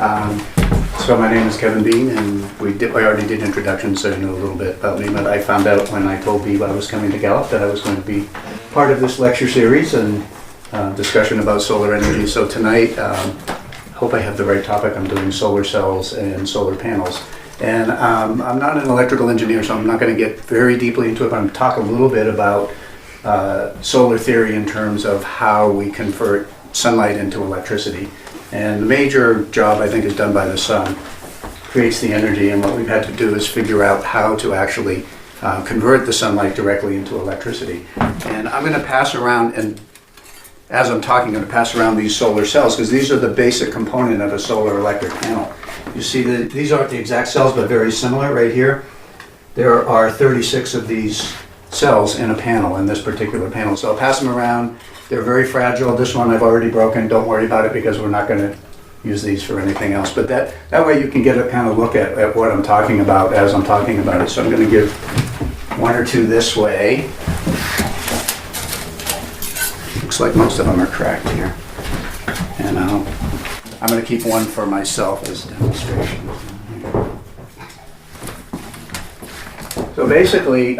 So my name is KevinBeane, and I already did introductions, so you know a little bit about me, but I found out when I told Beav I was coming to Gallup that I was going to be part of this lecture series and discussion about solar energy. So tonight, hope I have the right topic. I'm doing solar cells and solar panels. And I'm not an electrical engineer, so I'm not going to get very deeply into it, but I'm going to talk a little bit about solar theory in terms of how we convert sunlight into electricity. And the major job, I think, is done by the sun. Creates the energy, and what we've had to do is figure out how to actually convert the sunlight directly into electricity. And I'm going to pass around, and as I'm talking, I'm going to pass around these solar cells, because these are the basic component of a solar electric panel. You see that these aren't the exact cells, but very similar right here. There are 36 of these cells in a panel, in this particular panel. So I'll pass them around. They're very fragile. This one I've already broken. Don't worry about it, because we're not going to use these for anything else. But that way you can get a kind of look at what I'm talking about as I'm talking about it. So I'm going to give one or two this way. Looks like most of them are cracked here. And I'm going to keep one for myself as a demonstration. So basically,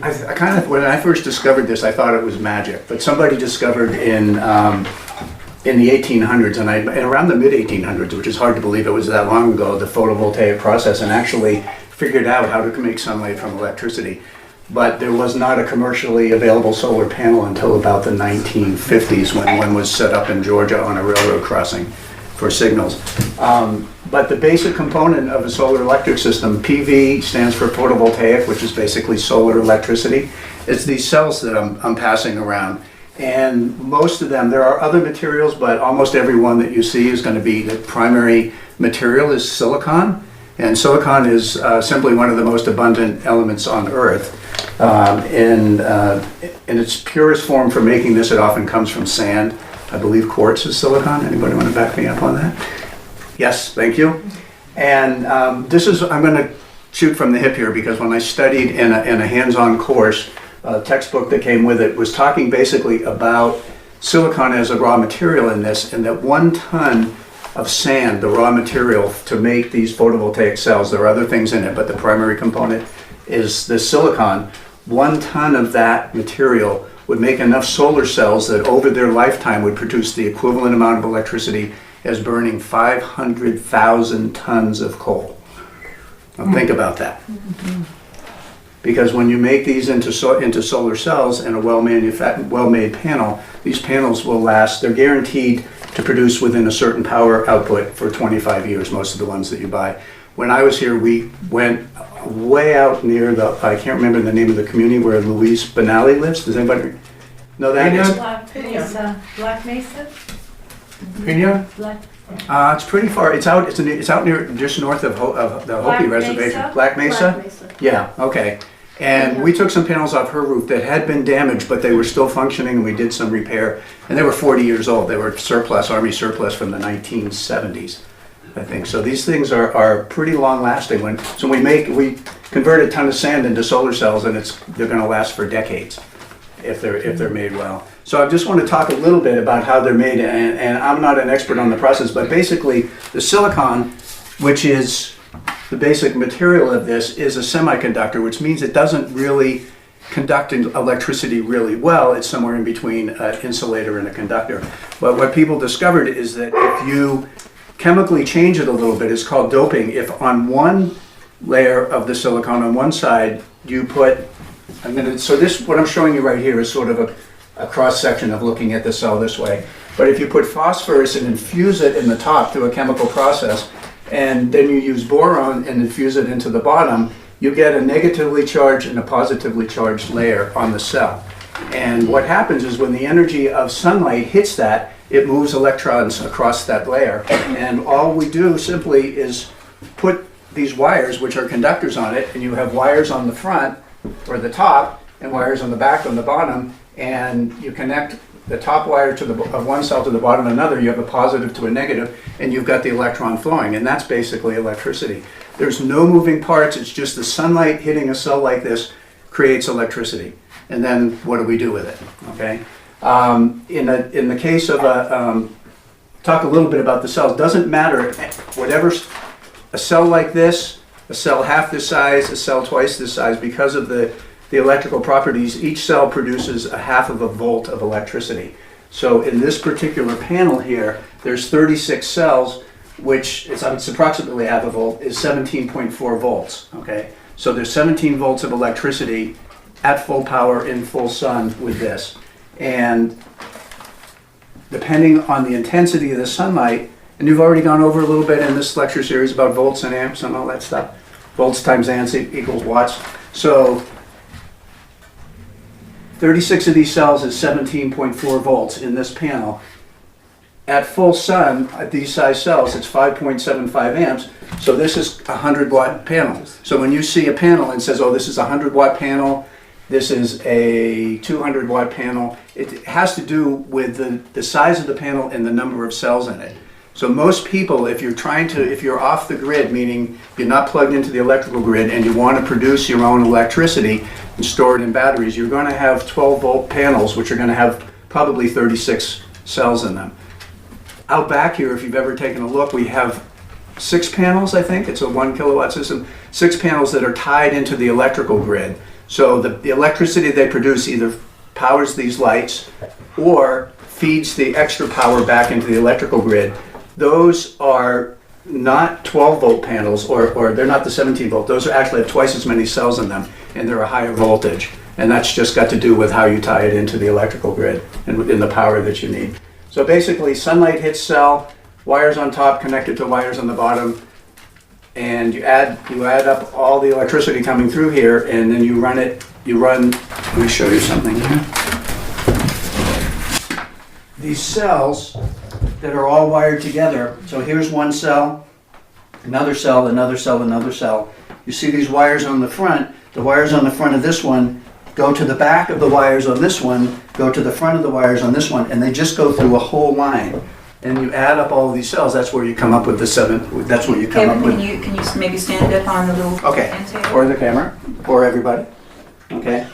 I kind of, when I first discovered this, I thought it was magic. But somebody discovered in the 1800s, and around the mid-1800s, which is hard to believe it was that long ago, the photovoltaic process, and actually figured out how to make sunlight from electricity. But there was not a commercially available solar panel until about the 1950s, when one was set up in Georgia on a railroad crossing for signals. But the basic component of a solar electric system, PV stands for photovoltaic, which is basically solar electricity. It's these cells that I'm passing around. And most of them, there are other materials, but almost every one that you see is going to be, the primary material is silicon. And silicon is simply one of the most abundant elements on Earth. In its purest form for making this, it often comes from sand. I believe quartz is silicon. Anybody want to back me up on that? Yes, thank you. And I'm going to shoot from the hip here, because when I studied in a hands-on course, a textbook that came with it was talking basically about silicon as a raw material in this, and that 1 ton of sand, the raw material to make these photovoltaic cells, there are other things in it, but the primary component is the silicon. 1 ton of that material would make enough solar cells that over their lifetime would produce the equivalent amount of electricity as burning 500,000 tons of coal. Now think about that. Because when you make these into solar cells and a well-made panel, these panels will last, they're guaranteed to produce within a certain power output for 25 years, most of the ones that you buy. When I was here, we went way out near I can't remember the name of the community where Luis Benally lives. Does anybody know that? Black Mesa? Pena? It's pretty far. It's out near, just north of the Hopi Reservation. Mesa? Black Mesa? Black Mesa. Yeah, okay. And we took some panels off her roof that had been damaged, but they were still functioning, and we did some repair. And they were 40 years old. They were surplus, Army surplus from the 1970s, I think. So these things are pretty long lasting. We convert a ton of sand into solar cells, and they're going to last for decades if they're made well. So I just want to talk a little bit about how they're made, and I'm not an expert on the process, but basically the silicon, which is the basic material of this, is a semiconductor, which means it doesn't really conduct electricity really well. It's somewhere in between an insulator and a conductor. But what people discovered is that if you chemically change it a little bit, it's called doping. If on one layer of the silicon, on one side, you put, what I'm showing you right here is sort of a cross-section of looking at the cell this way. But if you put phosphorus and infuse it in the top through a chemical process, and then you use boron and infuse it into the bottom, you get a negatively charged and a positively charged layer on the cell. And what happens is when the energy of sunlight hits that, it moves electrons across that layer. And all we do simply is put these wires, which are conductors on it, and you have wires on the front or the top and wires on the back on the bottom, and you connect the top wire of one cell to the bottom of another. You have a positive to a negative, and you've got the electron flowing, and that's basically electricity. There's no moving parts. It's just the sunlight hitting a cell like this creates electricity. And then what do we do with it? Okay. In the case of talk a little bit about the cells. Doesn't matter, whatever, a cell like this, a cell half this size, a cell twice this size, because of the electrical properties, each cell produces a half of a volt of electricity. So in this particular panel here, there's 36 cells, which is, it's approximately half a volt, is 17.4 volts, okay? So there's 17 volts of electricity at full power in full sun with this. And depending on the intensity of the sunlight, and you've already gone over a little bit in this lecture series about volts and amps and all that stuff. Volts times amps equals watts. So 36 of these cells is 17.4 volts in this panel. At full sun, at these size cells, it's 5.75 amps. So this is a 100-watt panel. So when you see a panel and says, oh, this is a 100-watt panel, this is a 200-watt panel, it has to do with the size of the panel and the number of cells in it. So most people, if you're off the grid, meaning you're not plugged into the electrical grid and you want to produce your own electricity and store it in batteries, you're going to have 12-volt panels, which are going to have probably 36 cells in them. Out back here, if you've ever taken a look, we have 6 panels, I think. It's a 1 kilowatt system. 6 panels that are tied into the electrical grid. So the electricity they produce either powers these lights or feeds the extra power back into the electrical grid. Those are not 12-volt panels, or they're not the 17-volt. Those actually have twice as many cells in them, and they're a higher voltage. And that's just got to do with how you tie it into the electrical grid and in the power that you need. So basically, sunlight hits cell, wires on top connected to wires on the bottom, and you add up all the electricity coming through here, and then you run, let me show you something here. These cells that are all wired together, so here's one cell, another cell, another cell, another cell. You see these wires on the front. The wires on the front of this one go to the back of the wires on this one, go to the front of the wires on this one, and they just go through a whole line. And you add up all of these cells, that's where you come up with the 7, that's what you come up with. Can you maybe stand up on the little Okay, end table? for the camera, for everybody. Okay.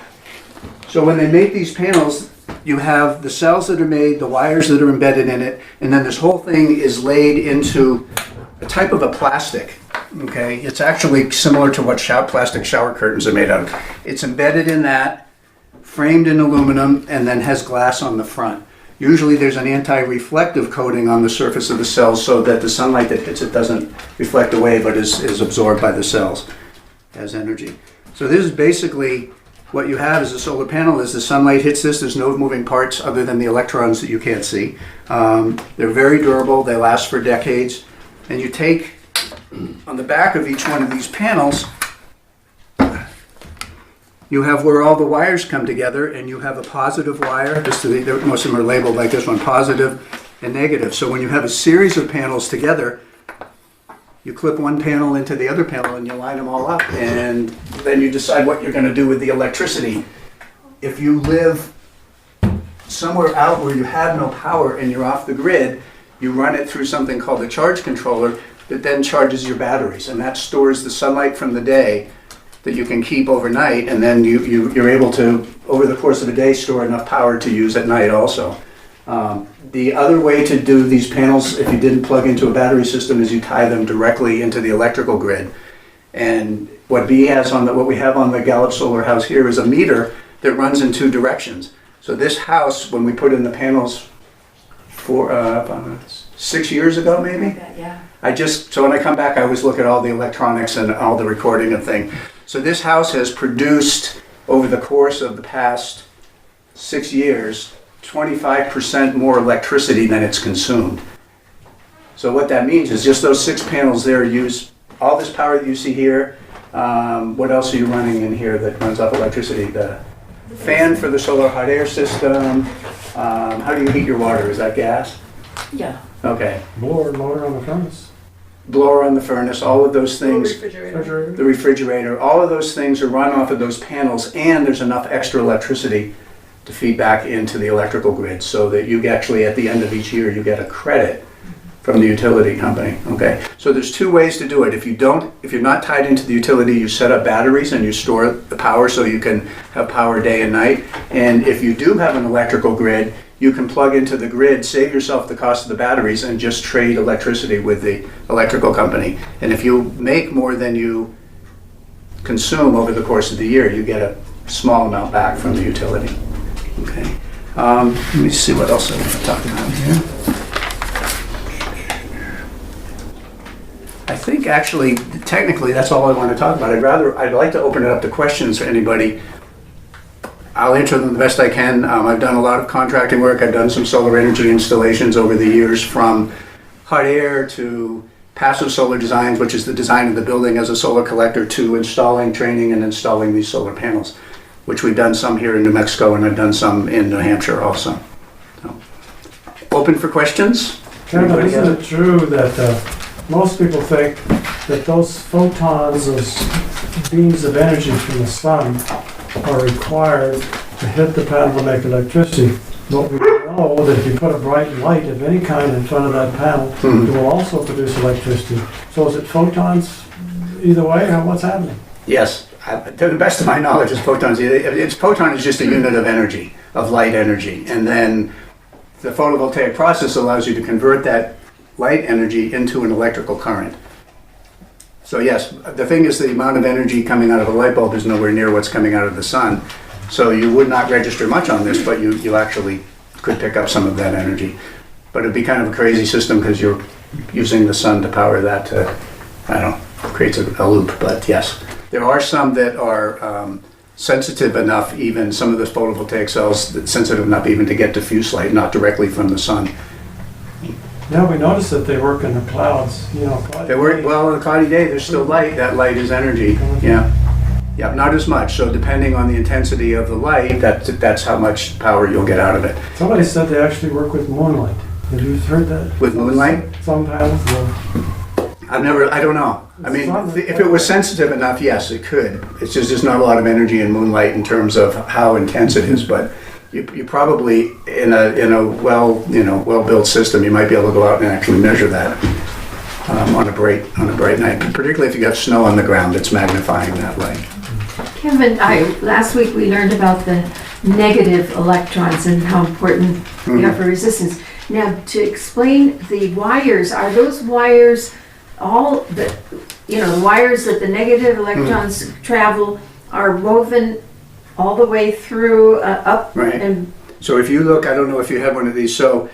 So when they make these panels, you have the cells that are made, the wires that are embedded in it, and then this whole thing is laid into a type of a plastic. Okay, it's actually similar to what plastic shower curtains are made of. It's embedded in that, framed in aluminum, and then has glass on the front. Usually there's an anti-reflective coating on the surface of the cells so that the sunlight that hits it doesn't reflect away but is absorbed by the cells as energy. So this is basically what you have as a solar panel. As the sunlight hits this, there's no moving parts other than the electrons that you can't see. They're very durable, they last for decades. And you take, on the back of each one of these panels, you have where all the wires come together, and you have a positive wire. Most of them are labeled like this one, positive and negative. So when you have a series of panels together, you clip one panel into the other panel and you line them all up, and then you decide what you're going to do with the electricity. If you live somewhere out where you have no power and you're off the grid, you run it through something called a charge controller that then charges your batteries, and that stores the sunlight from the day that you can keep overnight, and then you're able to, over the course of a day, store enough power to use at night also. The other way to do these panels, if you didn't plug into a battery system, is you tie them directly into the electrical grid. And what we have on the Gallup Solar House here is a meter that runs in 2 directions. So this house, when we put in the panels for 6 years ago, maybe. Yeah. So when I come back, I always look at all the electronics and all the recording and thing. So this house has produced, over the course of the past 6 years, 25% more electricity than it's consumed. So what that means is just those 6 panels there use all this power that you see here. What else are you running in here that runs off electricity? The fan for the solar hot air system. How do you heat your water? Is that gas? Yeah. Okay. Blower on the furnace. Blower on the furnace, all of those things. Refrigerator. The refrigerator, all of those things are run off of those panels, and there's enough extra electricity to feed back into the electrical grid so that you actually, at the end of each year, you get a credit from the utility company. Okay, so there's 2 ways to do it. If you're not tied into the utility, you set up batteries and you store the power so you can have power day and night. And if you do have an electrical grid, you can plug into the grid, save yourself the cost of the batteries, and just trade electricity with the electrical company. And if you make more than you consume over the course of the year, you get a small amount back from the utility. Okay. Let me see what else I want to talk about here. I think actually, technically, that's all I want to talk about. I'd like to open it up to questions for anybody. I'll answer them the best I can. I've done a lot of contracting work. I've done some solar energy installations over the years, from hot air to passive solar designs, which is the design of the building as a solar collector, to installing, training, and installing these solar panels, which we've done some here in New Mexico, and I've done some in New Hampshire also. So, open for questions? Kevin, Anybody isn't have- it true that most people think that those photons, those beams of energy from the sun, are required to hit the panel to make electricity? But we know that if you put a bright light of any kind in front of that panel, it will also produce electricity. So is it photons either way, or what's happening? Yes. To the best of my knowledge, photon is just a unit of energy, of light energy. And then the photovoltaic process allows you to convert that light energy into an electrical current. So yes, the thing is, the amount of energy coming out of a light bulb is nowhere near what's coming out of the sun. So you would not register much on this, but you actually could pick up some of that energy. But it'd be kind of a crazy system because you're using the sun to power that to, I don't know, creates a loop, but yes. There are some that are sensitive enough, even some of the photovoltaic cells, that's sensitive enough even to get diffuse light, not directly from the sun. Yeah, we noticed that they work in the clouds, They work well on a cloudy day. There's still light. That light is energy. Yeah, yeah, not as much. So depending on the intensity of the light, that's how much power you'll get out of it. Somebody said they actually work with moonlight. Have you heard that? With moonlight? Some panels will. I don't know. I mean, if it was sensitive enough, yes, it could. It's just there's not a lot of energy in moonlight in terms of how intense it is, but you probably in a well-built system, you might be able to go out and actually measure that on a bright night, particularly if you got snow on the ground. It's magnifying that light. Kevin, last week we learned about the negative electrons and how important they are for resistance. Now, to explain the wires, are those wires all the wires that the negative electrons travel are woven all the way through up? Right. And So if you look, I don't know if you have one of these, so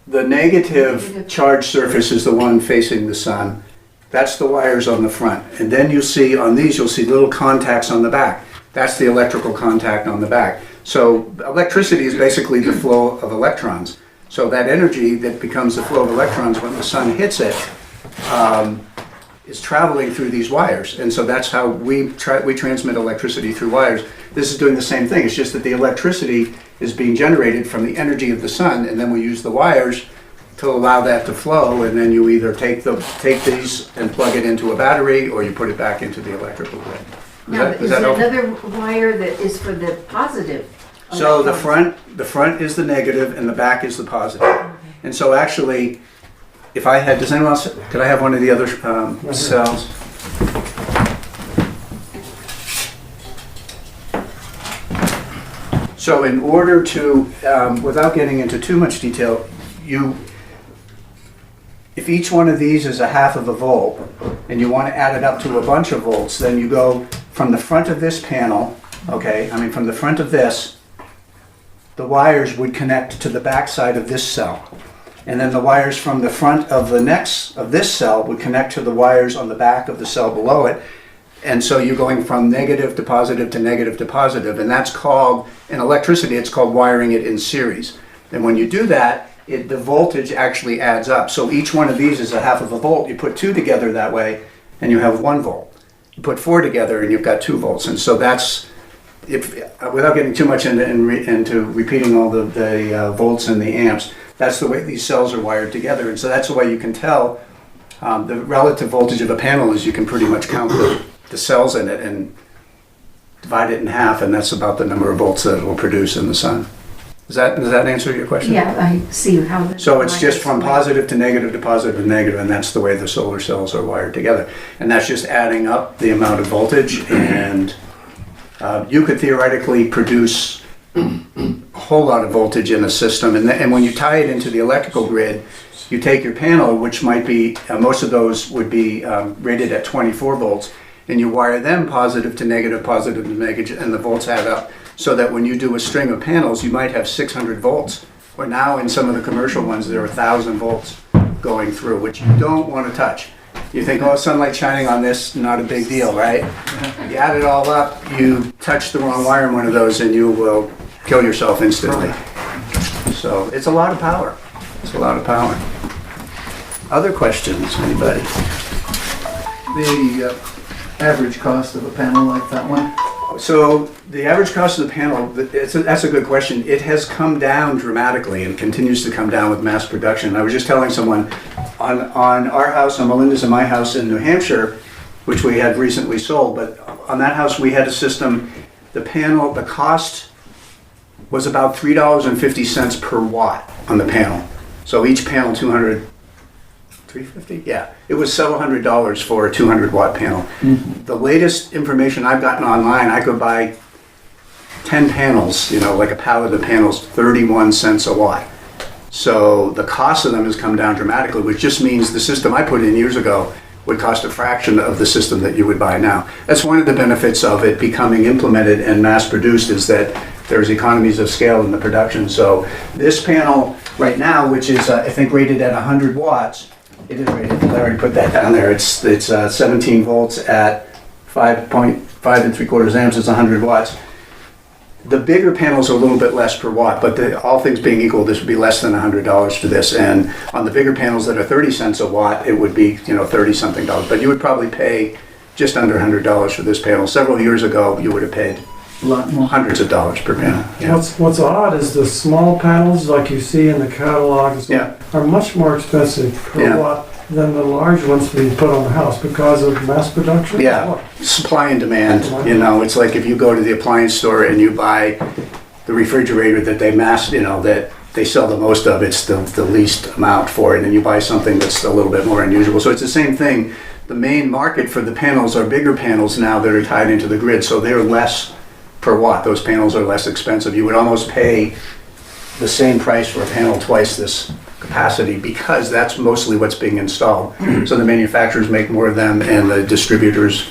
the negative charge surface is the one facing the sun. That's the wires on the front. And then you'll see on these, you'll see little contacts on the back. That's the electrical contact on the back. So electricity is basically the flow of electrons. So that energy that becomes the flow of electrons when the sun hits it is traveling through these wires. And so that's how we transmit electricity through wires. This is doing the same thing. It's just that the electricity is being generated from the energy of the sun, and then we use the wires to allow that to flow, and then you either take these and plug it into a battery, or you put it back into the electrical grid. now, is there another wire that is for the positive? So the electrons? front is the negative and the back is the positive. And so actually, if I had, does anyone else, could I have one of the other cells? So in order to, without getting into too much detail, if each one of these is a half of a volt and you want to add it up to a bunch of volts, then you go from the front of this panel, from the front of this, the wires would connect to the back side of this cell. And then the wires from the front of this cell would connect to the wires on the back of the cell below it. And so you're going from negative to positive to negative to positive. And that's called, in electricity, it's called wiring it in series. And when you do that, the voltage actually adds up. So each one of these is a half of a volt. You put two together that way, and you have 1 volt. You put 4 together, and you've got 2 volts. And so that's, without getting too much into repeating all the volts and the amps, that's the way these cells are wired together. And so that's the way you can tell the relative voltage of a panel is you can pretty much count the cells in it and divide it in half, and that's about the number of volts that it will produce in the sun. Does that answer your question? Yeah, I see how the So it's just from wires positive to negative to positive to negative, and that's the way the solar cells are wired together. And that's just adding up the amount of voltage, and you could theoretically produce a whole lot of voltage in the system. And when you tie it into the electrical grid, you take your panel, which might be, most of those would be rated at 24 volts, and you wire them positive to negative, and the volts add up. So that when you do a string of panels, you might have 600 volts. Where now in some of the commercial ones, there are 1,000 volts going through, which you don't want to touch. You think, oh, sunlight shining on this, not a big deal, right? You add it all up, you touch the wrong wire in one of those, and you will kill yourself instantly. So it's a lot of power. It's a lot of power. Other questions, anybody? The average cost of a panel like that one? So the average cost of the panel, that's a good question. It has come down dramatically and continues to come down with mass production. I was just telling someone on our house, on Melinda's and my house in New Hampshire, which we had recently sold, but on that house we had a system, the cost was about $3.50 per watt on the panel. So each panel, $350? Yeah. It was several $100s for a 200 watt panel. Mm-hmm. The latest information I've gotten online, I could buy 10 panels, like a pallet of panels, 31 cents a watt. So the cost of them has come down dramatically, which just means the system I put in years ago would cost a fraction of the system that you would buy now. That's one of the benefits of it becoming implemented and mass produced, is that there's economies of scale in the production. So this panel right now, which is I think rated at 100 watts, it is rated, I already put that down there. It's 17 volts at 5.5 3/4 amps, it's 100 watts. The bigger panels are a little bit less per watt, but all things being equal, this would be less than $100 for this. And on the bigger panels that are 30 cents a watt, it would be 30 something dollars. But you would probably pay just under $100 for this panel. Several years ago, you would have paid A lot more. hundreds of dollars per panel. Yeah. What's odd is the small panels, like you see in the catalogs, Yeah. are much more expensive per Yeah. watt than the large ones being put on the house because of mass production. Yeah, supply and demand, it's like if you go to the appliance store and you buy the refrigerator that that they sell the most of, it's the least amount for it, and you buy something that's a little bit more unusual. So it's the same thing. The main market for the panels are bigger panels now that are tied into the grid, so they're less per watt. Those panels are less expensive. You would almost pay the same price for a panel twice this capacity, because that's mostly what's being installed. So the manufacturers make more of them, and the distributors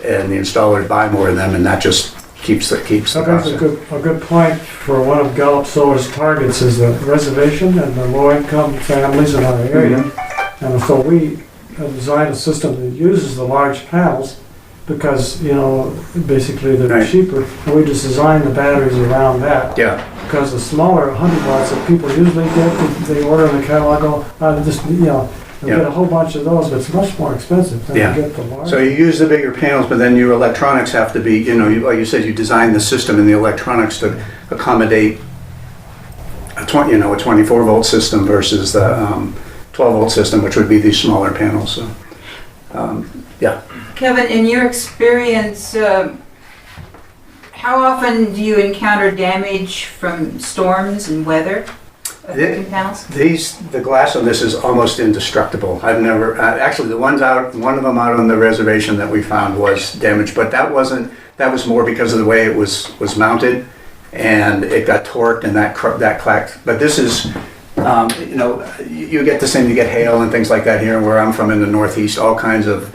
and the installers buy more of them, and that just keeps the That cost. brings a good point for one of Gallup Solar's targets is the reservation and the low-income families in our area. And so we designed a system that uses the large panels because, basically they're Right. cheaper. And we just designed the batteries around that. Yeah, Because the smaller 100 watts that people usually get, they order in the catalog, they'll Yeah. get a whole bunch of those, but it's much more expensive than Yeah. to get the large. so you use the bigger panels, but then your electronics have to be, like you said, you design the system and the electronics to accommodate a 24 volt system versus the 12 volt system, which would be these smaller panels. So, yeah. Kevin, in your experience, how often do you encounter damage from storms and weather affecting panels? The glass on this is almost indestructible. I've never, actually one of them out on the reservation that we found was damaged, but that was more because of the way it was mounted, and it got torqued and that clacked. But this is, you get the same, you get hail and things like that here where I'm from in the Northeast, all kinds of,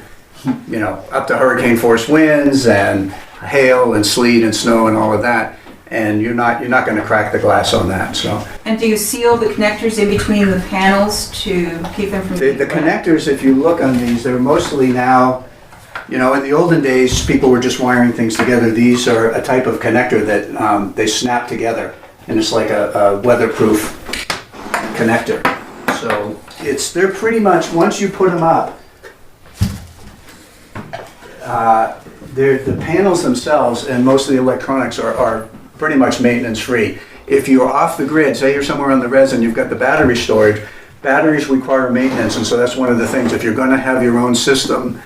up to hurricane force winds and hail and sleet and snow and all of that, and you're not going to crack the glass on that. So And do you seal the connectors in between the panels to keep them from the connectors, if you look on these, they're mostly now, in the olden days people were just wiring things together. These are a type of connector that they snap together, and it's like a weatherproof connector. So they're pretty much, once you put them up, the panels themselves and most of the electronics are pretty much maintenance free. If you're off the grid, say you're somewhere on the res and you've got the battery storage, batteries require maintenance, and so that's one of the things. If you're going to have your own system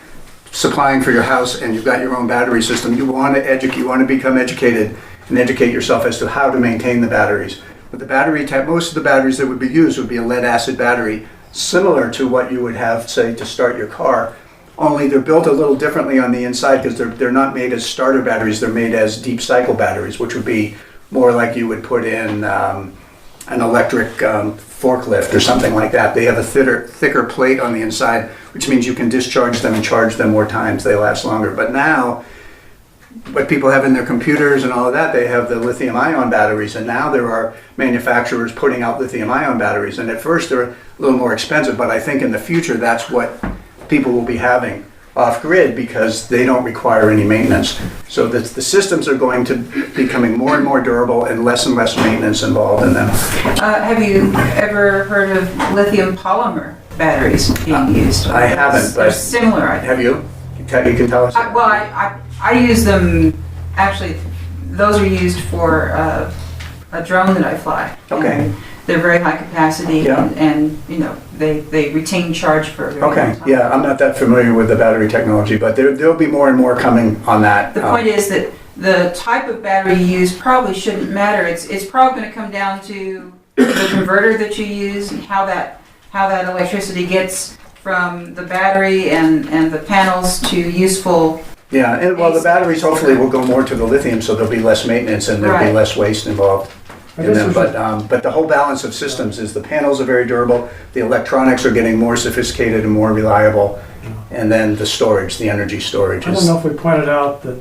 supplying for your house and you've got your own battery system, you want to become educated and educate yourself as to how to maintain the batteries. But the battery type, most of the batteries that would be used would be a lead acid battery, similar to what you would have, say, to start your car. Only they're built a little differently on the inside because they're not made as starter batteries, they're made as deep cycle batteries, which would be more like you would put in an electric forklift or something like that. They have a thicker plate on the inside, which means you can discharge them and charge them more times. They last longer. But now, what people have in their computers and all of that, they have the lithium-ion batteries, and now there are manufacturers putting out lithium-ion batteries. And at first they're a little more expensive, but I think in the future that's what people will be having off-grid because they don't require any maintenance. So the systems are going to be becoming more and more durable and less maintenance involved in them. Have you ever heard of lithium polymer batteries being used? I haven't, They're but similar, I think. have you? You can tell us. I use them, actually, those are used for a drone that I fly. Okay. And they're very high capacity Yeah. and you know, they retain charge for a very long Okay, time. yeah, I'm not that familiar with the battery technology, but there'll be more and more coming on that. The point is that the type of battery you use probably shouldn't matter. It's probably going to come down to the converter that you use and how that electricity gets from the battery and the panels to useful. Yeah, and well, the batteries hopefully will go more to the lithium, so there'll be less maintenance and there'll be Right. less waste involved I in guess them. we should- But the whole balance of systems is the panels are very durable, the electronics are getting more sophisticated and more reliable, and then the storage, the energy storage I don't is. know if we pointed out that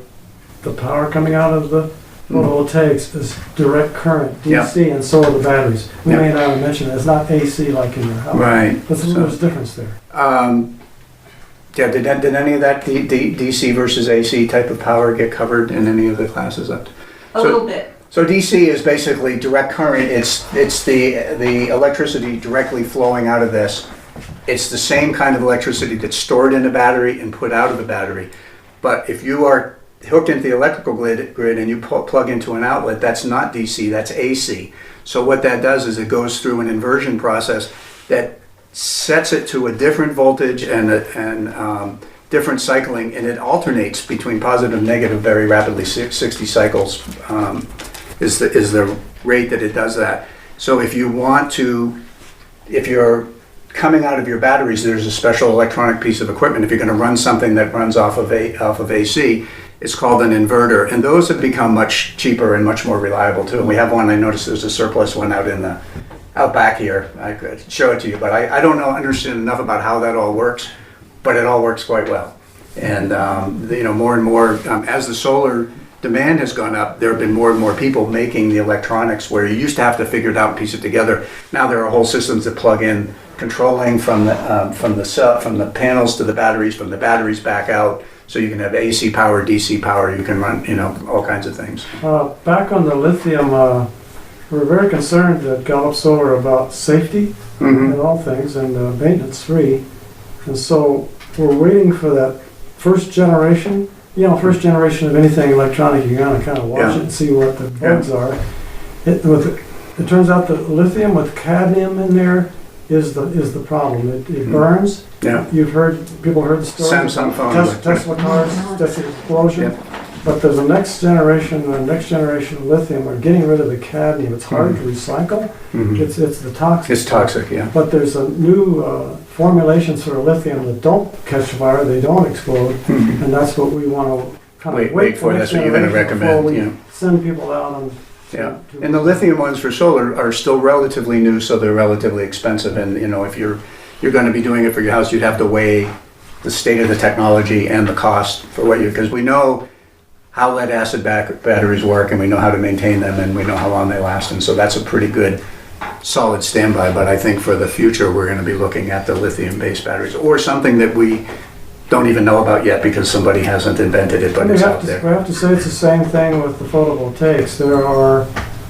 the power coming out of the photovoltaics is direct current, DC, and so are the batteries. We Yeah. may not have mentioned it, it's not AC like in your house. Right. But there's a difference there. Yeah, did any of that DC versus AC type of power get covered in any of the classes? A little bit. So DC is basically direct current. It's the electricity directly flowing out of this. It's the same kind of electricity that's stored in a battery and put out of the battery. But if you are hooked into the electrical grid and you plug into an outlet, that's not DC, that's AC. So what that does is it goes through an inversion process that sets it to a different voltage and different cycling, and it alternates between positive and negative very rapidly. 60 cycles is the rate that it does that. So if you're coming out of your batteries, there's a special electronic piece of equipment. If you're going to run something that runs off of AC, it's called an inverter, and those have become much cheaper and much more reliable too. And we have one. I noticed there's a surplus one out back here. I could show it to you, but I don't understand enough about how that all works, but it all works quite well. And more and more as the solar demand has gone up, there have been more and more people making the electronics where you used to have to figure it out and piece it together. Now there are whole systems that plug in, controlling from the panels to the batteries, from the batteries back out, so you can have AC power, DC power. You can run all kinds of things. Back on the lithium, we're very concerned at Gallup Solar about safety and all things and maintenance free. And so we're waiting for that first generation. First generation of anything electronic, you gotta kind of watch it and see what the bugs are. It turns out that lithium with cadmium in there is the problem. It burns. Yeah. People heard the story. Samsung phone. Tesla cars, Tesla explosion. Yeah. But there's a next generation of lithium. We're getting rid of the cadmium. It's hard to recycle. It's the toxic. It's toxic, yeah. But there's a new formulations for lithium that don't catch fire, they don't explode, and that's what we want to kind of Wait for. next That's what you're going to generation before recommend. we send people out on. Yeah, and the lithium ones for solar are still relatively new, so they're relatively expensive. And if you're going to be doing it for your house, you'd have to weigh the state of the technology and the cost for because we know how lead acid batteries work, and we know how to maintain them, and we know how long they last, and so that's a pretty good solid standby. But I think for the future, we're going to be looking at the lithium-based batteries, or something that we don't even know about yet because somebody hasn't invented it, but it's out there. We have to say it's the same thing with the photovoltaics. There are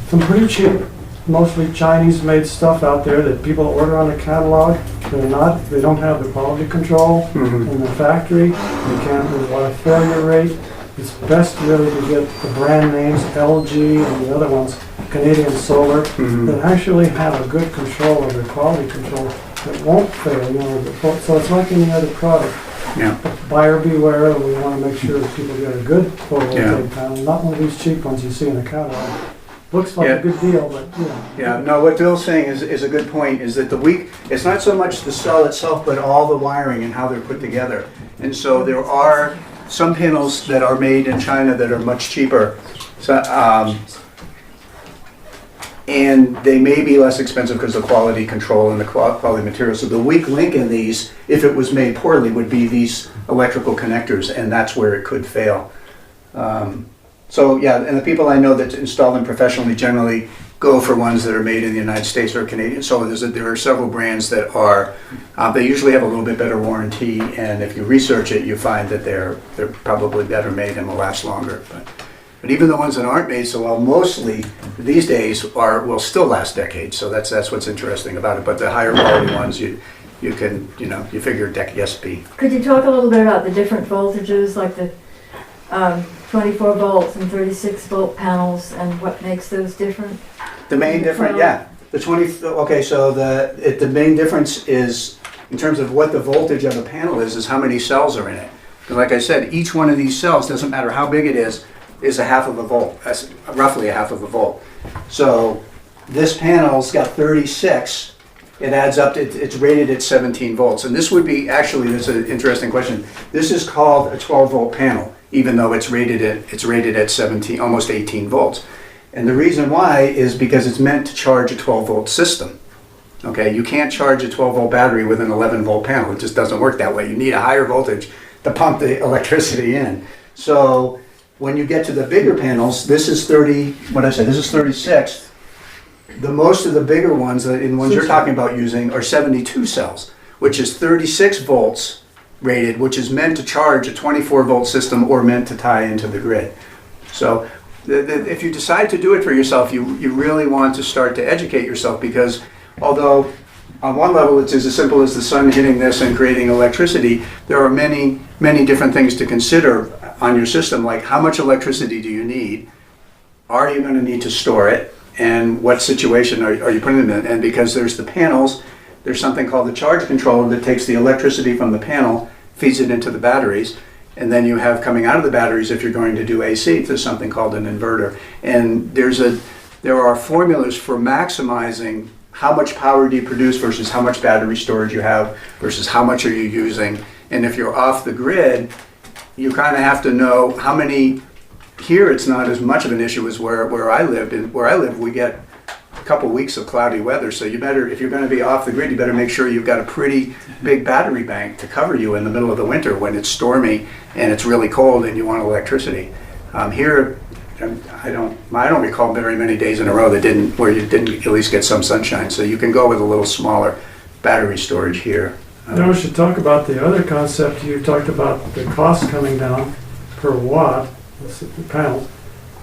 some pretty cheap, mostly Chinese-made stuff out there that people order on the catalog. They don't have the quality control in the factory. There's a lot of failure rate. It's best really to get the brand names, LG and the other ones, Canadian Solar, that actually have a good control of the quality control that won't fail. So it's like any other product. Yeah. Buyer beware, and we want to make sure that people get a good photovoltaic panel, not one of these cheap ones you see in the catalog. Looks like a good deal, but Yeah, no, what Bill's saying is a good point, is that it's not so much the cell itself, but all the wiring and how they're put together. And so there are some panels that are made in China that are much cheaper. So, and they may be less expensive because of quality control and the quality material. So the weak link in these, if it was made poorly, would be these electrical connectors, and that's where it could fail. So yeah, and the people I know that install them professionally generally go for ones that are made in the United States or Canadian. So there are several brands that are, they usually have a little bit better warranty, and if you research it, you find that they're probably better made and will last longer. But even the ones that aren't made so well, mostly these days will still last decades. So that's what's interesting about it. But the higher quality ones, you can, you figure yes, be. Could you talk a little bit about the different voltages, like the 24 volts and 36 volt panels, and what makes those different? The main difference, yeah. The 20, okay, so the main difference is, in terms of what the voltage of a panel is how many cells are in it. Because like I said, each one of these cells, doesn't matter how big it is a half of a volt. That's roughly a half of a volt. So this panel's got 36. It adds up to, it's rated at 17 volts. And this would be, actually, that's an interesting question. This is called a 12 volt panel, even though it's rated at 17, almost 18 volts. And the reason why is because it's meant to charge a 12 volt system. Okay, you can't charge a 12 volt battery with an 11 volt panel. It just doesn't work that way. You need a higher voltage to pump the electricity in. So when you get to the bigger panels, this is 36. The most of the bigger ones, the ones you're talking about using, are 72 cells, which is 36 volts rated, which is meant to charge a 24 volt system or meant to tie into the grid. So if you decide to do it for yourself, you really want to start to educate yourself, because although on one level it's as simple as the sun hitting this and creating electricity, there are many, many different things to consider on your system, like how much electricity do you need? Are you going to need to store it? And what situation are you putting it in? And because there's the panels, there's something called the charge controller that takes the electricity from the panel, feeds it into the batteries, and then you have coming out of the batteries, if you're going to do AC, there's something called an inverter. And there are formulas for maximizing how much power do you produce versus how much battery storage you have versus how much are you using. And if you're off the grid, you kind of have to know how many. Here it's not as much of an issue as where I lived. And where I live, we get a couple weeks of cloudy weather. So you better, if you're going to be off the grid, you better make sure you've got a pretty big battery bank to cover you in the middle of the winter when it's stormy and it's really cold and you want electricity. Here, I don't recall very many days in a row where you didn't at least get some sunshine. So you can go with a little smaller battery storage here. Now we should talk about the other concept. You talked about the cost coming down per watt. The panels.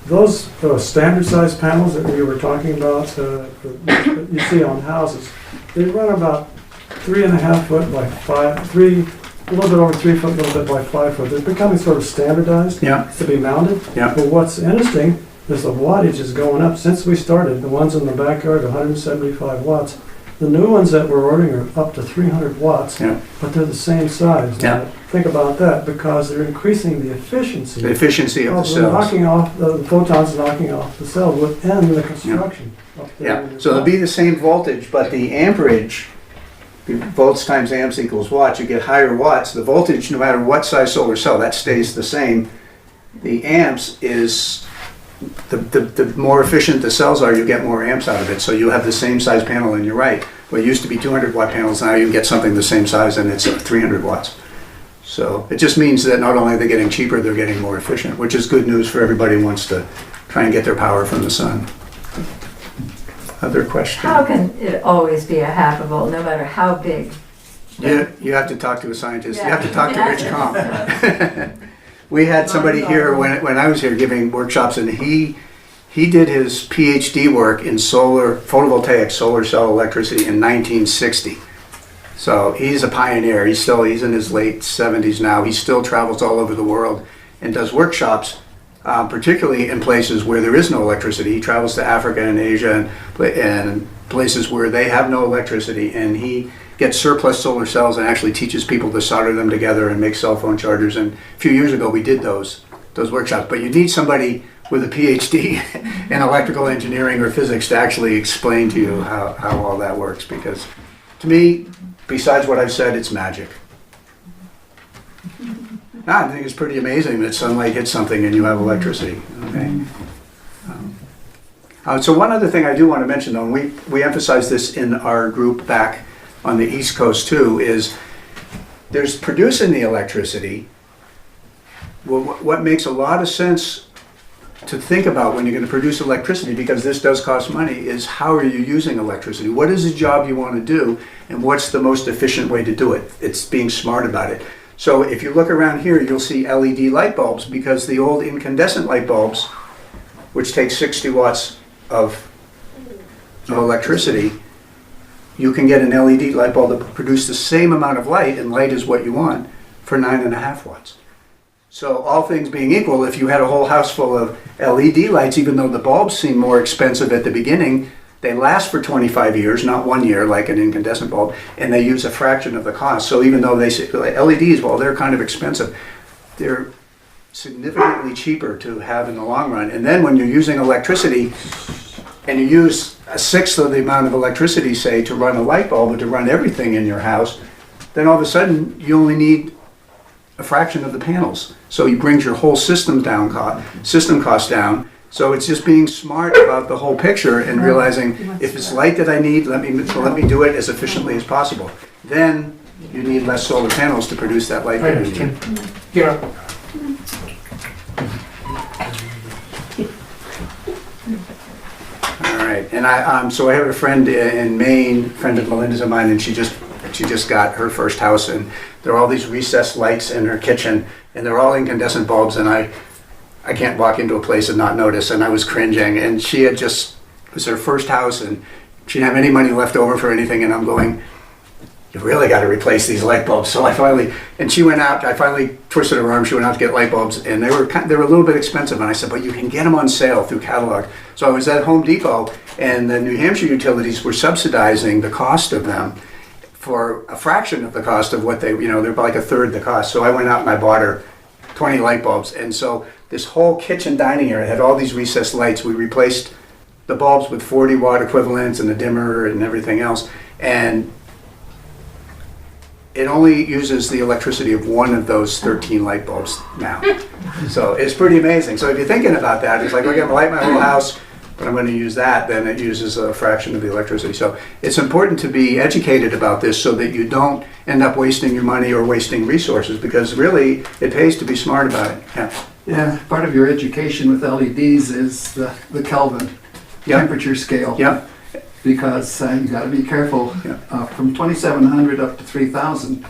Those standard size panels that we were talking about, that you see on houses, they run about 3.5 foot by 5, a little bit over 3 foot, a little bit by 5 foot. They're becoming sort of standardized to be mounted. Yeah. But what's interesting is the wattage is going up since we started. The ones in the backyard, 175 watts. The new ones that we're ordering are up to 300 watts, but they're the same size. Now, think about that, because they're increasing the efficiency. The efficiency of the cells. Knocking off the photons, knocking off the cell within the construction. So it'll be the same voltage, but the amperage, volts times amps equals watts. You get higher watts. The voltage, no matter what size solar cell, that stays the same. The amps is. The more efficient the cells are, you get more amps out of it. So you have the same size panel, and you're right. Well, it used to be 200 watt panels, now you can get something the same size and it's 300 watts. So it just means that not only are they getting cheaper, they're getting more efficient, which is good news for everybody who wants to try and get their power from the sun. Other questions? How can it always be a half a volt, no matter how big? You have to talk to a scientist. You have to talk to Rich Comp. We had somebody here when I was here giving workshops, and he did his PhD work in photovoltaic solar cell electricity in 1960. So he's a pioneer. He's in his late 70s now. He still travels all over the world and does workshops, particularly in places where there is no electricity. He travels to Africa and Asia and places where they have no electricity, and he gets surplus solar cells and actually teaches people to solder them together and make cell phone chargers. And a few years ago we did those workshops. But you need somebody with a PhD in electrical engineering or physics to actually explain to you how all that works, because to me, besides what I've said, it's magic. I think it's pretty amazing that sunlight hits something and you have electricity. Okay. So one other thing I do want to mention, though, and we emphasize this in our group back on the East Coast too, is there's producing the electricity. Well, what makes a lot of sense to think about when you're going to produce electricity, because this does cost money, is how are you using electricity? What is the job you want to do, and what's the most efficient way to do it? It's being smart about it. So if you look around here, you'll see LED light bulbs, because the old incandescent light bulbs, which take 60 watts of electricity, you can get an LED light bulb to produce the same amount of light, and light is what you want, for 9.5 watts. So all things being equal, if you had a whole house full of LED lights, even though the bulbs seem more expensive at the beginning, they last for 25 years, not 1 year like an incandescent bulb, and they use a fraction of the cost. So even though they say LEDs, well, they're kind of expensive, they're significantly cheaper to have in the long run. And then when you're using electricity, and you use a sixth of the amount of electricity, say, to run a light bulb or to run everything in your house, then all of a sudden you only need a fraction of the panels. So it brings your whole system cost down. So it's just being smart about the whole picture and realizing if it's light that I need, let me do it as efficiently as possible. Then you need less solar panels to produce that light that you need. Yeah. All right, and so I have a friend in Maine, friend of Melinda's of mine, and she just got her first house, and there are all these recessed lights in her kitchen, and they're all incandescent bulbs, and I can't walk into a place and not notice, and I was cringing, and it was her first house, and she didn't have any money left over for anything, and I'm going, you really got to replace these light bulbs. So I finally twisted her arm, she went out to get light bulbs, and they were a little bit expensive, and I said, but you can get them on sale through catalog. So I was at Home Depot, and the New Hampshire utilities were subsidizing the cost of them for a fraction of the cost of what they're like a third the cost. So I went out and I bought her 20 light bulbs, and so this whole kitchen dining area had all these recessed lights. We replaced the bulbs with 40 watt equivalents and the dimmer and everything else, and it only uses the electricity of one of those 13 light bulbs now. So it's pretty amazing. So if you're thinking about that, it's like, okay, I'm gonna light my whole house, but I'm going to use that, then it uses a fraction of the electricity. So it's important to be educated about this so that you don't end up wasting your money or wasting resources, because really it pays to be smart about it. Yeah. Yeah, part of your education with LEDs is the Kelvin temperature scale. Yep. Because you got to be careful. Yeah. From 2700 up to 3000,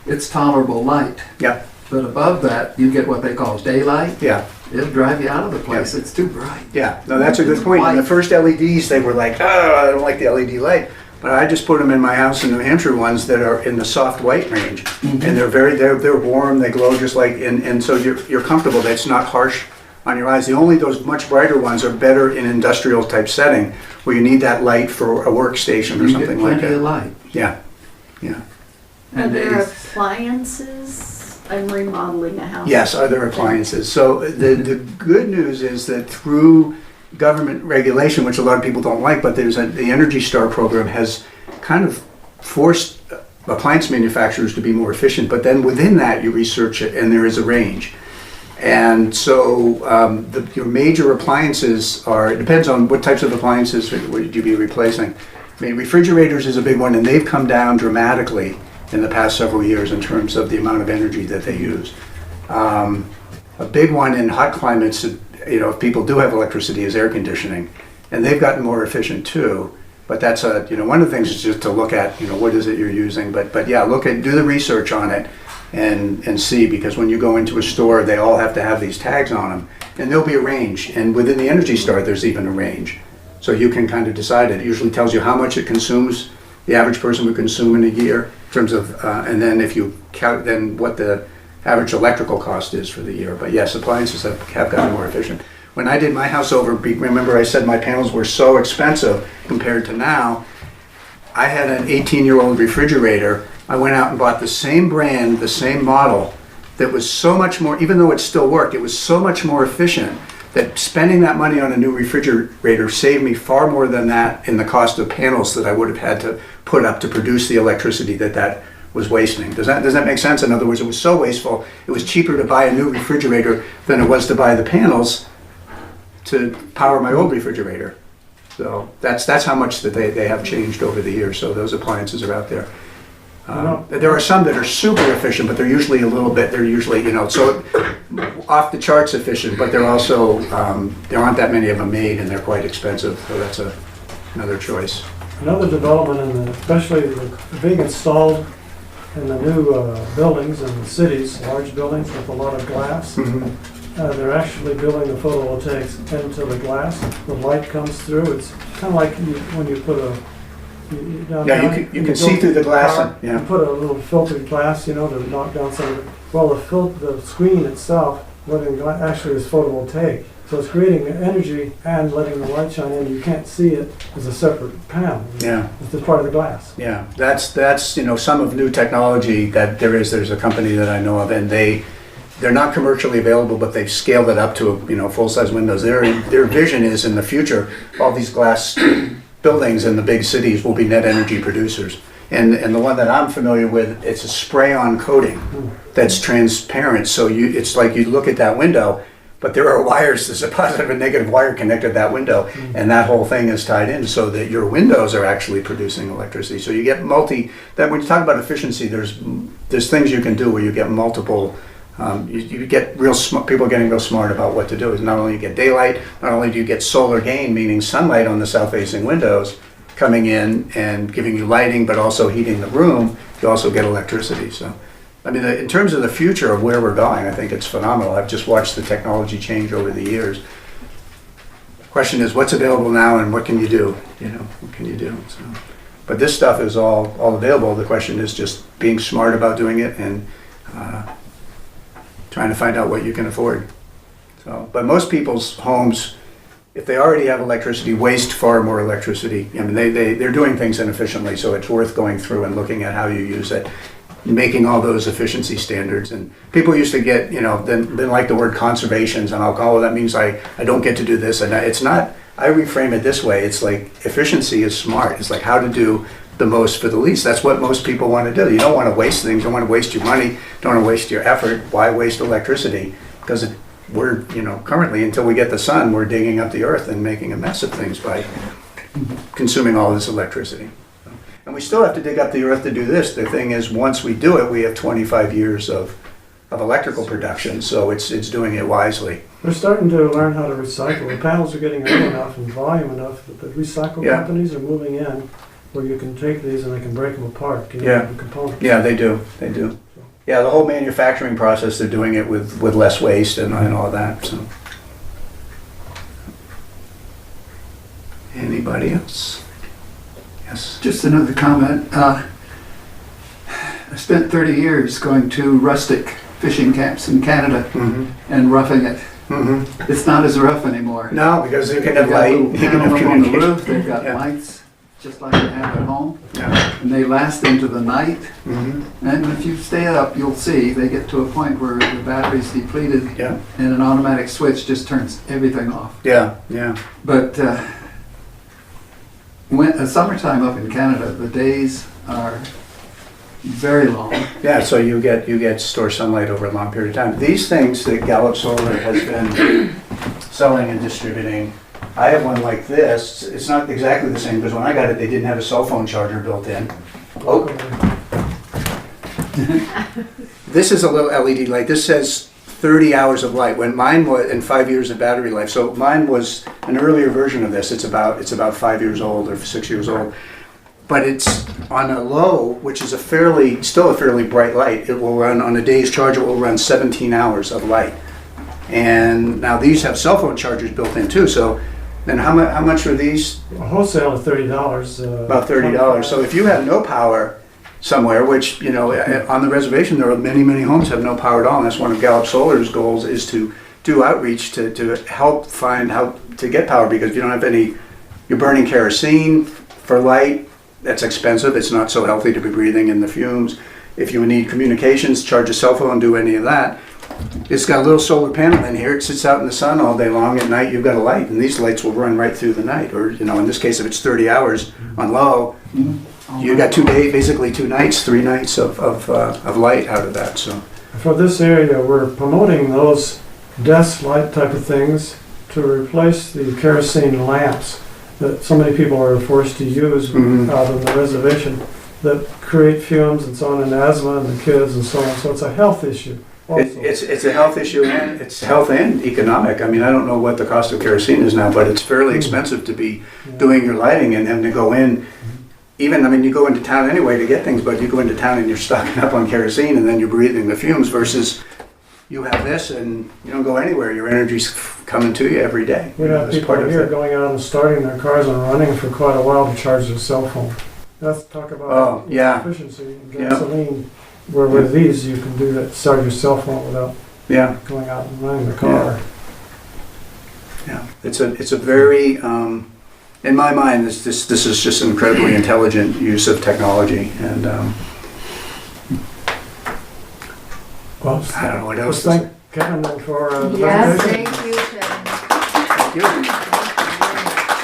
it's tolerable light. Yep. But above that, you get what they call daylight. Yeah. It'll drive you out of the place. Yeah. It's too bright. Yeah, no, that's a good point. And the first LEDs, they were like, oh, I don't like the LED light. But I just put them in my house in New Hampshire, ones that are in the soft white range. Mm-hmm. And they're warm, they glow just like, and so you're comfortable. That's not harsh on your eyes. Those much brighter ones are better in industrial type setting where you need that light for a workstation or You something get like plenty of that. light. Yeah, yeah. Are And there it's- appliances? I'm remodeling a house. Yes, other appliances. So the good news is that through government regulation, which a lot of people don't like, but the Energy Star program has kind of forced appliance manufacturers to be more efficient. But then within that, you research it, and there is a range. And so your major appliances it depends on what types of appliances would you be replacing. I mean, refrigerators is a big one, and they've come down dramatically in the past several years in terms of the amount of energy that they use. A big one in hot climates, if people do have electricity, is air conditioning, and they've gotten more efficient too. But that's one of the things is just to look at what is it you're using. But yeah, do the research on it and see, because when you go into a store, they all have to have these tags on them, and there'll be a range. And within the Energy Star, there's even a range, so you can kind of decide it. It usually tells you how much it consumes. The average person would consume in a year, in terms of, and then if you count, then what the average electrical cost is for the year. But yes, appliances have gotten more efficient. When I did my house over, remember I said my panels were so expensive compared to now. I had an 18-year-old refrigerator. I went out and bought the same brand, the same model, that was so much more, even though it still worked, it was so much more efficient that spending that money on a new refrigerator saved me far more than that in the cost of panels that I would have had to put up to produce the electricity that was wasting. Does that make sense? In other words, it was so wasteful, it was cheaper to buy a new refrigerator than it was to buy the panels to power my old refrigerator. So that's how much that they have changed over the years, so those appliances are out there. There are some that are super efficient, but they're usually so off the charts efficient, but they're also, there aren't that many of them made and they're quite expensive, so that's another choice. Another development, especially the being installed in the new buildings in the cities, large buildings with a lot of glass. They're actually building the photovoltaics into the glass. The light comes through. It's kind of like when you put You can see through the glass. You put a little filtered glass, to knock down some of it. Well, the screen itself, actually is photovoltaic. So it's creating energy and letting the light shine in. You can't see it as a separate panel. Yeah. It's just part of the glass. Yeah, that's some of new technology that there's a company that I know of, and they're not commercially available, but they've scaled it up to full-size windows. Their vision is in the future, all these glass buildings in the big cities will be net energy producers. And the one that I'm familiar with, it's a spray-on coating that's transparent. So it's like you look at that window, but there are wires, there's a positive and negative wire connected to that window, and that whole thing is tied in so that your windows are actually producing electricity. So you get that when you talk about efficiency, there's things you can do where you get multiple, you get real smart, people getting real smart about what to do. Is not only you get daylight, not only do you get solar gain, meaning sunlight on the south-facing windows coming in and giving you lighting, but also heating the room, you also get electricity. So. I mean, in terms of the future of where we're going, I think it's phenomenal. I've just watched the technology change over the years. The question is, what's available now and what can you do? What can you do? So, but this stuff is all available. The question is just being smart about doing it and trying to find out what you can afford. So, but most people's homes, if they already have electricity, waste far more electricity. I mean, they're doing things inefficiently, so it's worth going through and looking at how you use it. Making all those efficiency standards. And people used to get, then like the word conservations, and I'll call it, that means I don't get to do this. And it's not, I reframe it this way. It's like efficiency is smart. It's like how to do the most for the least. That's what most people want to do. You don't want to waste things. You don't want to waste your money. Don't want to waste your effort. Why waste electricity? Because we're, currently, until we get the sun, we're digging up the earth and making a mess of things by consuming all this electricity. And we still have to dig up the earth to do this. The thing is, once we do it, we have 25 years of electrical production, so it's doing it wisely. They're starting to learn how to recycle. The panels are getting old enough and volume enough that the recycle companies are moving in where you can take these and they can break them apart, the components. Yeah, they do. Yeah, the whole manufacturing process, they're doing it with less waste and all that. So, anybody else? Yes. Just another comment. I spent 30 years going to rustic fishing camps in Canada and roughing it. It's not as rough anymore. No, because you can have light. You can have on the roof. communication. They've got lights, just like they have at home, Yeah. and they last into the night. And if you stay up, you'll see they get to a point where the battery's depleted, Yeah. and an automatic switch just turns everything off. Yeah. But summertime up in Canada, the days are very long. Yeah, so you get store sunlight over a long period of time. These things that Gallup Solar has been selling and distributing, I have one like this. It's not exactly the same because when I got it, they didn't have a cell phone charger built in. Oh. This is a little LED light. This says 30 hours of light. When mine was, and 5 years of battery life. So mine was an earlier version of this. It's about 5 years old or 6 years old. But it's on a low, which is still a fairly bright light. It will run on a day's charge. It will run 17 hours of light. And now these have cell phone chargers built in too. So then how much are these? A wholesale is $30. About $30. So if you have no power somewhere, which, on the reservation, there are many homes have no power at all. And that's one of Gallup Solar's goals is to do outreach to help find how to get power, because if you don't have any, you're burning kerosene for light. That's expensive. It's not so healthy to be breathing in the fumes. If you need communications, charge a cell phone, do any of that. It's got a little solar panel in here. It sits out in the sun all day long. At night, you've got a light, and these lights will run right through the night. Or, in this case, if it's 30 hours on low, you got 2 days, basically 2 nights, 3 nights of light out of that. So for this area, we're promoting those desk light type of things to replace the kerosene lamps that so many people are forced to use Mhm. out on the reservation that create fumes and so on, and asthma and the kids and so on. So it's a health issue also. It's a health issue, and it's health and economic. I mean, I don't know what the cost of kerosene is now, but it's fairly expensive to be doing your lighting and to go in. Even, I mean, you go into town anyway to get things, but you go into town and you're stocking up on kerosene and then you're breathing the fumes versus you have this and you don't go anywhere. Your energy's coming to you every day. We have That's people part of here it. going out and starting their cars and running for quite a while to charge their cell phone. Let's talk about Oh, yeah. efficiency. In Yeah. gasoline, where with these you can do that, start your cell phone without Yeah, going out and running the car. yeah. It's a very, in my mind, this is just an incredibly intelligent use of technology, and Well, I don't know what else let's to say. thank Kevin then for the Yes, presentation. thank you, Kevin. Thank you.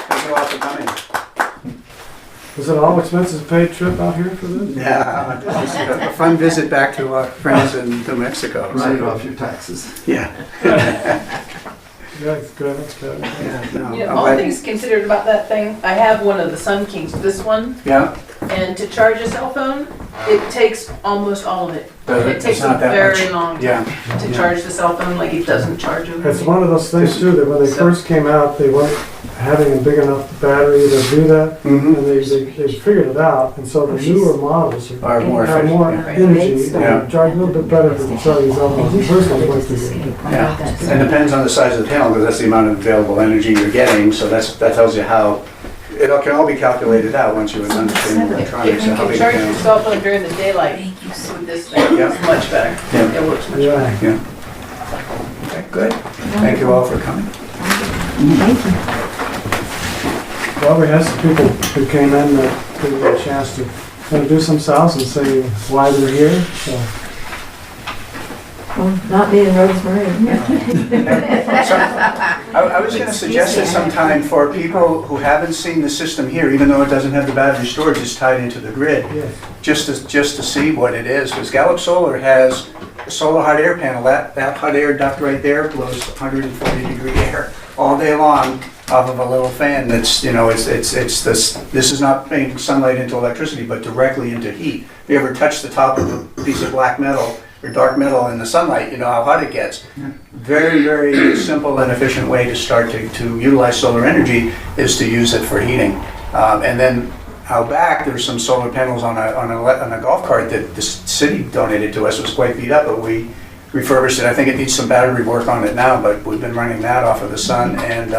Thank you all for coming. Was it all expenses paid trip out here for this? Yeah, it was a fun visit back to our friends in New Mexico. Write it off your taxes. Yeah. Yeah, it's good, that's good. Yeah, no, You know, I'm all glad- things considered about that thing, I have one of the Sun Kings, this one, Yeah, and to charge a cell phone, it takes almost all of it. Does it? It takes It's not a that very much. long yeah. time to charge the cell phone, like it doesn't charge over. It's one of those things too, that when they first came out, they weren't having a big enough battery to do that. Mhm. And they figured it out, and so the newer models Are more have efficient, more yeah. energy, Yeah. and charge a little bit better than some of these other ones. The first one's way too good. Yeah, and it depends on the size of the panel, because that's the amount of available energy you're getting, so that tells you how, it can all be calculated out once you understand electronics If you and how can big charge the your panel. cell phone during the daylight with this thing, Yeah. it's much better. Yeah. It works much better. Yeah. Yeah. Okay, good. Thank you all for coming. Thank you. Well, we had some people who came in that didn't get a chance to introduce themselves and say why they're here, so. Well, not me and Rosemary. So, I was gonna suggest it sometime for people who haven't seen the system here, even though it doesn't have the battery storage, it's tied into the grid, Yes. just to see what it is, because Gallup Solar has a solar hot air panel, that hot air duct right there blows 140-degree air all day long off of a little fan that's, this is not putting sunlight into electricity, but directly into heat. If you ever touch the top of a piece of black metal or dark metal in the sunlight, you know how hot it gets. Very, very simple and efficient way to start to utilize solar energy is to use it for heating. And then out back, there's some solar panels on a golf cart that the city donated to us. It was quite beat up, but we refurbished it. I think it needs some battery work on it now, but we've been running that off of the sun. And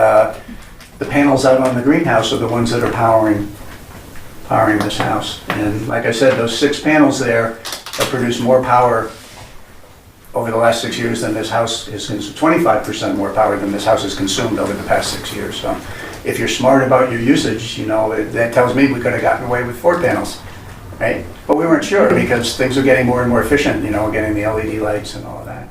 the panels out on the greenhouse are the ones that are powering this house. And like I said, those 6 panels there have produced more power over the last 6 years than this house is, 25% more power than this house has consumed over the past 6 years. So if you're smart about your usage, that tells me we could have gotten away with 4 panels, right? But we weren't sure because things are getting more and more efficient, getting the LED lights and all of that.